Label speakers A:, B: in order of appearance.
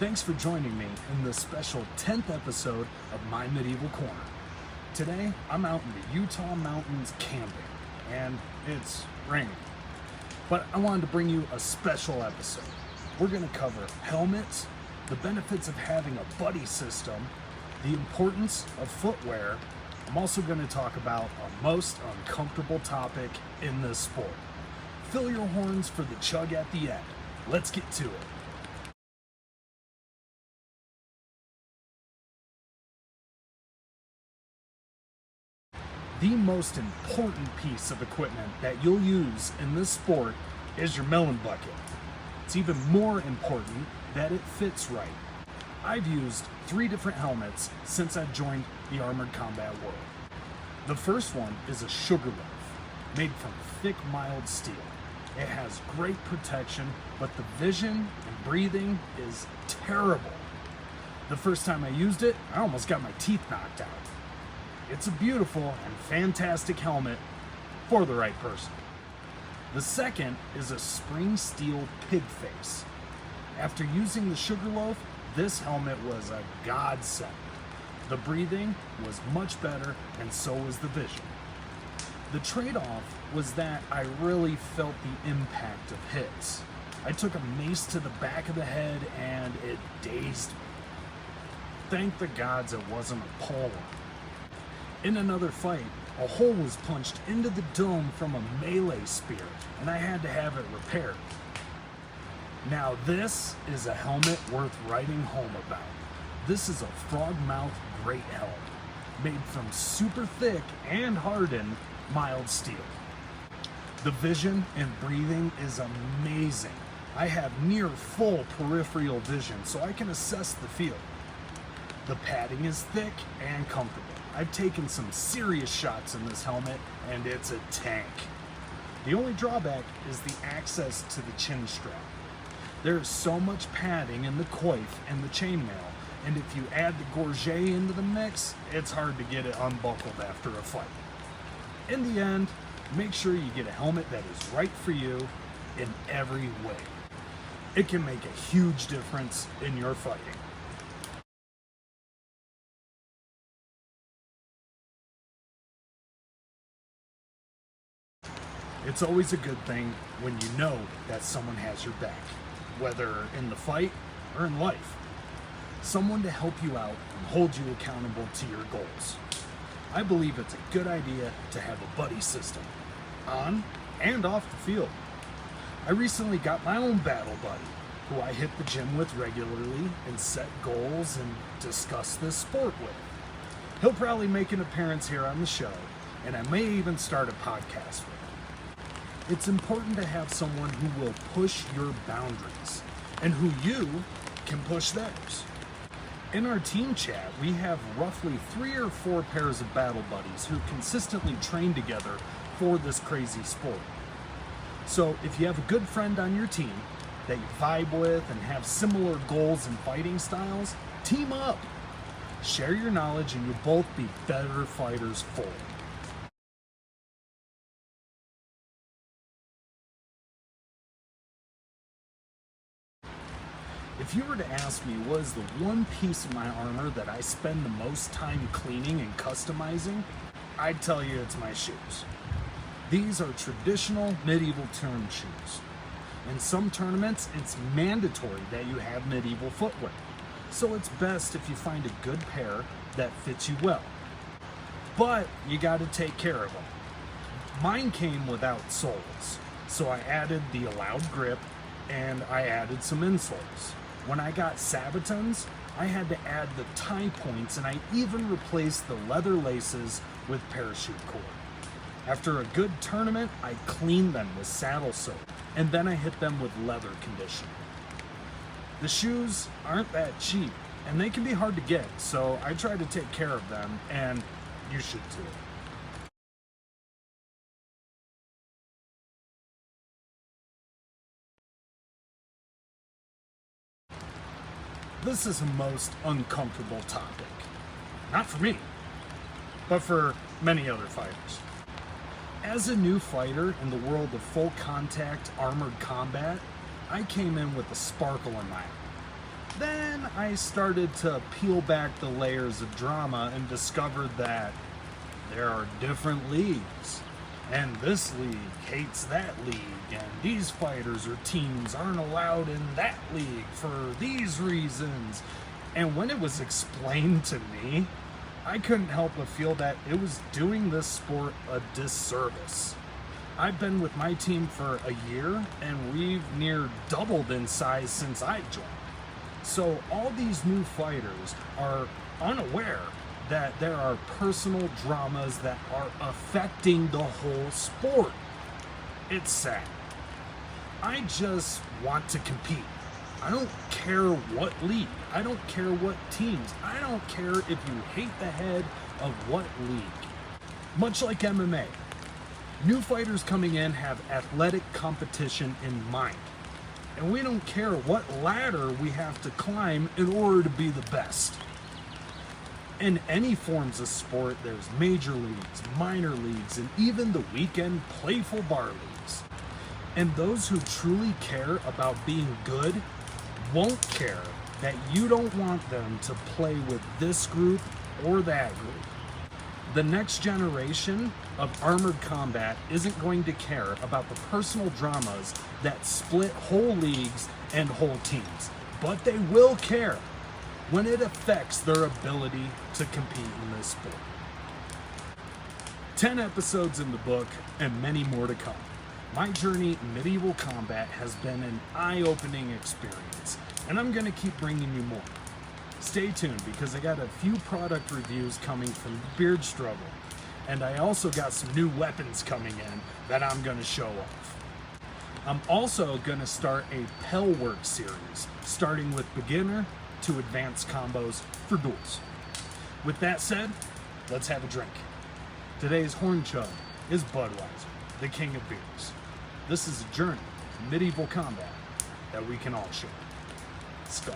A: Thanks for joining me in this special 10th episode of My Medieval Corner. Today, I'm out in the Utah mountains camping, and it's raining. But I wanted to bring you a special episode. We're going to cover helmets, the benefits of having a buddy system, the importance of footwear. I'm also going to talk about our most uncomfortable topic in this sport. Fill your horns for the chug at the end. Let's get to it. The most important piece of equipment that you'll use in this sport is your melon bucket. It's even more important that it fits right. I've used 3 different helmets since I've joined the armored combat world. The first one is a sugar loaf, made from thick, mild steel. It has great protection, but the vision and breathing is terrible. The first time I used it, I almost got my teeth knocked out. It's a beautiful and fantastic helmet for the right person. The second is a spring steel pig face. After using the sugar loaf, this helmet was a godsend. The breathing was much better, and so was the vision. The trade-off was that I really felt the impact of hits. I took a mace to the back of the head and it dazed me. Thank the gods it wasn't a polearm. In another fight, a hole was punched into the dome from a melee spear, and I had to have it repaired. Now this is a helmet worth writing home about. This is a frog-mouth great helmet, made from super thick and hardened mild steel. The vision and breathing is amazing. I have near full peripheral vision, so I can assess the field. The padding is thick and comfortable. I've taken some serious shots in this helmet, and it's a tank. The only drawback is the access to the chin strap. There is so much padding in the coif and the chainmail, and if you add the gorget into the mix, it's hard to get it unbuckled after a fight. In the end, make sure you get a helmet that is right for you in every way. It can make a huge difference in your fighting. It's always a good thing when you know that someone has your back, whether in the fight or in life. Someone to help you out and hold you accountable to your goals. I believe it's a good idea to have a buddy system, on and off the field. I recently got my own battle buddy, who I hit the gym with regularly and set goals and discuss this sport with. He'll probably make an appearance here on the show, and I may even start a podcast with him. It's important to have someone who will push your boundaries and who you can push theirs. In our team chat, we have roughly 3 or 4 pairs of battle buddies who consistently train together for this crazy sport. So if you have a good friend on your team that you vibe with and have similar goals and fighting styles, team up. Share your knowledge and you'll both be better fighters for it. If you were to ask me what is the one piece of my armor that I spend the most time cleaning and customizing, I'd tell you it's my shoes. These are traditional medieval turn shoes. In some tournaments, it's mandatory that you have medieval footwear, so it's best if you find a good pair that fits you well. But you gotta take care of them. Mine came without soles, so I added the allowed grip and I added some insoles. When I got Sabatons, I had to add the tie points, and I even replaced the leather laces with parachute cord. After a good tournament, I cleaned them with saddle soap, and then I hit them with leather conditioner. The shoes aren't that cheap, and they can be hard to get, so I try to take care of them, and you should too. This is a most uncomfortable topic. Not for me, but for many other fighters. As a new fighter in the world of full contact armored combat, I came in with a sparkle in my eye. Then I started to peel back the layers of drama and discovered that there are different leagues. And this league hates that league, and these fighters or teams aren't allowed in that league for these reasons. And when it was explained to me, I couldn't help but feel that it was doing this sport a disservice. I've been with my team for a year, and we've near doubled in size since I joined. So all these new fighters are unaware that there are personal dramas that are affecting the whole sport. It's sad. I just want to compete. I don't care what league. I don't care what teams. I don't care if you hate the head of what league. Much like MMA, new fighters coming in have athletic competition in mind. And we don't care what ladder we have to climb in order to be the best. In any forms of sport, there's major leagues, minor leagues, and even the weekend playful bar leagues. And those who truly care about being good won't care that you don't want them to play with this group or that group. The next generation of armored combat isn't going to care about the personal dramas that split whole leagues and whole teams, but they will care when it affects their ability to compete in this sport. 10 episodes in the book and many more to come. My journey in medieval combat has been an eye-opening experience, and I'm going to keep bringing you more. Stay tuned because I got a few product reviews coming from Beard Struggle, and I also got some new weapons coming in that I'm going to show off. I'm also going to start a Pell Work series, starting with beginner to advanced combos for duels. With that said, let's have a drink. Today's horn chug is Budweiser, the king of beers. This is a journey to medieval combat that we can all share. Skull.